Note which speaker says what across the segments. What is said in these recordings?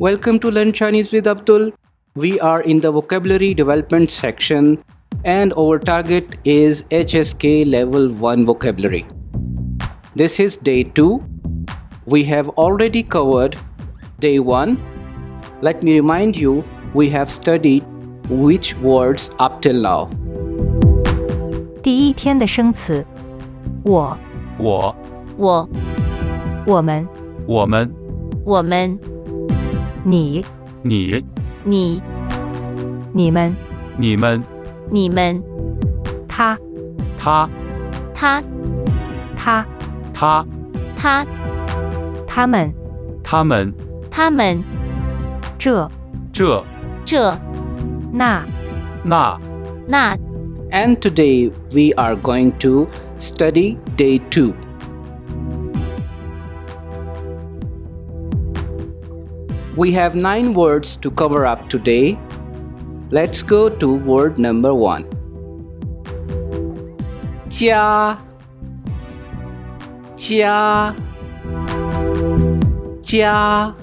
Speaker 1: Welcome to Learn Chinese with Abdul. We are in the vocabulary development section and our target is HSK level 1 vocabulary. This is day 2. We have already covered day 1. Let me remind you, we have studied which words up till now.
Speaker 2: 第一天的生词，我、
Speaker 3: 我、
Speaker 2: 我、我们、
Speaker 3: 我们、
Speaker 2: 我们、你、
Speaker 3: 你、
Speaker 2: 你、你们、
Speaker 3: 你们、
Speaker 2: 你们、他、
Speaker 3: 他、
Speaker 2: 他、他、
Speaker 3: 他、
Speaker 2: 他、他们、
Speaker 3: 他们、
Speaker 2: 他们、这、
Speaker 3: 这、
Speaker 2: 这、那、
Speaker 3: 那。
Speaker 2: 那。
Speaker 1: And today we are going to study day 2. We have 9 words to cover up today. Let's go to word number 1. 家 家 家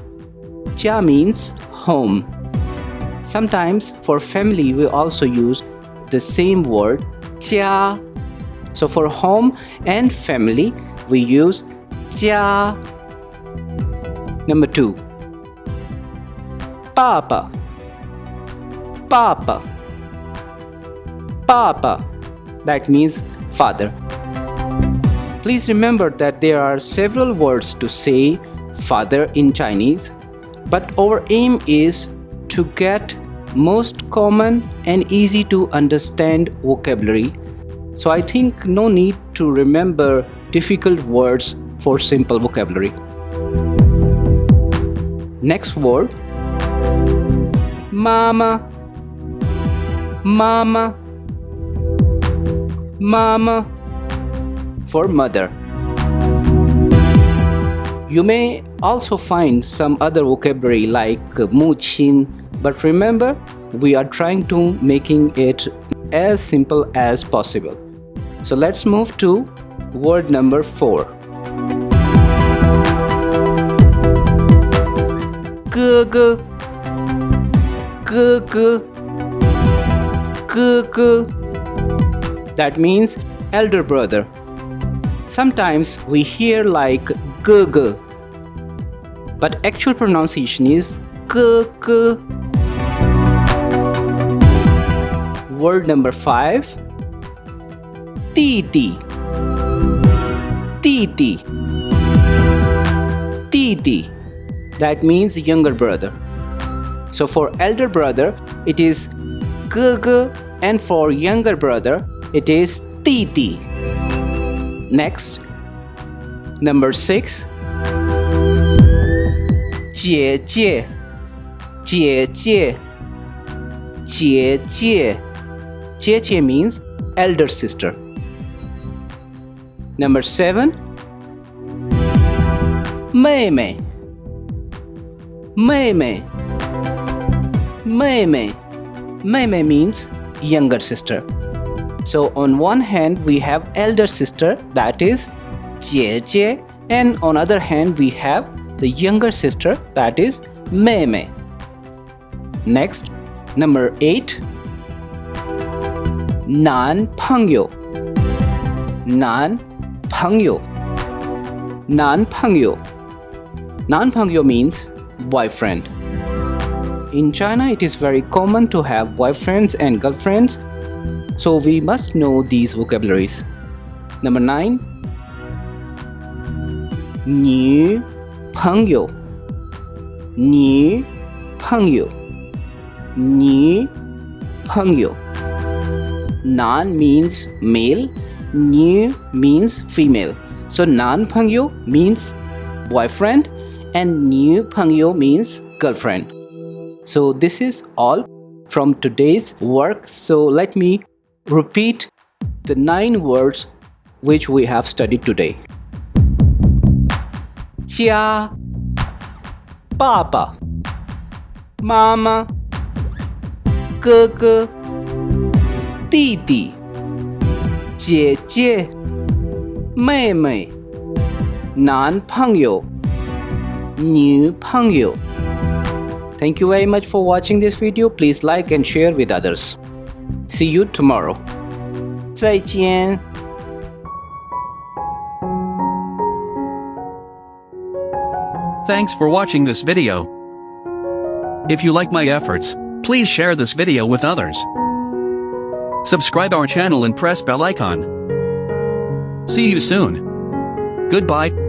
Speaker 1: 家 means home. Sometimes for family we also use the same word 家. So for home and family we use 家. Number 2. 爸爸 爸爸 爸爸 that means father. Please remember that there are several words to say father in Chinese, but our aim is to get most common and easy to understand vocabulary. So I think no need to remember difficult words for simple vocabulary. Next word, mama, mama, mama for mother. You may also find some other vocabulary like 母亲, but remember, we are trying to making it as simple as possible. So let's move to word number 4. 哥哥 哥哥 哥哥 That means elder brother. Sometimes we hear like 哥哥, but actual pronunciation is 哥哥. Word number 5. 弟弟 弟弟 弟弟 That means younger brother. So for elder brother it is 哥哥 and for younger brother it is 弟弟. Next, number 6. 姐姐姐姐姐姐姐姐 means elder sister. Number 7. 妹妹妹妹妹妹妹妹 means younger sister. So on one hand we have elder sister, that is 姐姐, and on other hand we have the younger sister, that is 妹妹. Next, number 8. 男朋友男朋友男朋友男朋友 means boyfriend. In China it is very common to have boyfriends and girlfriends, so we must know these vocabularies. Number 9. 女朋友女朋友女朋友 Nan means male, Nü means female. So 男朋友 means boyfriend and 女朋友 means girlfriend. So this is all from today's work. So let me repeat the 9 words which we have studied today. 家爸爸妈妈哥哥弟弟姐姐妹妹男朋友女朋友 Thank you very much for watching this video. Please like and share with others. See you tomorrow. 再见。
Speaker 4: Thanks for watching this video. If you like my efforts, please share this video with others. Subscribe our channel and press bell icon. See you soon. Goodbye.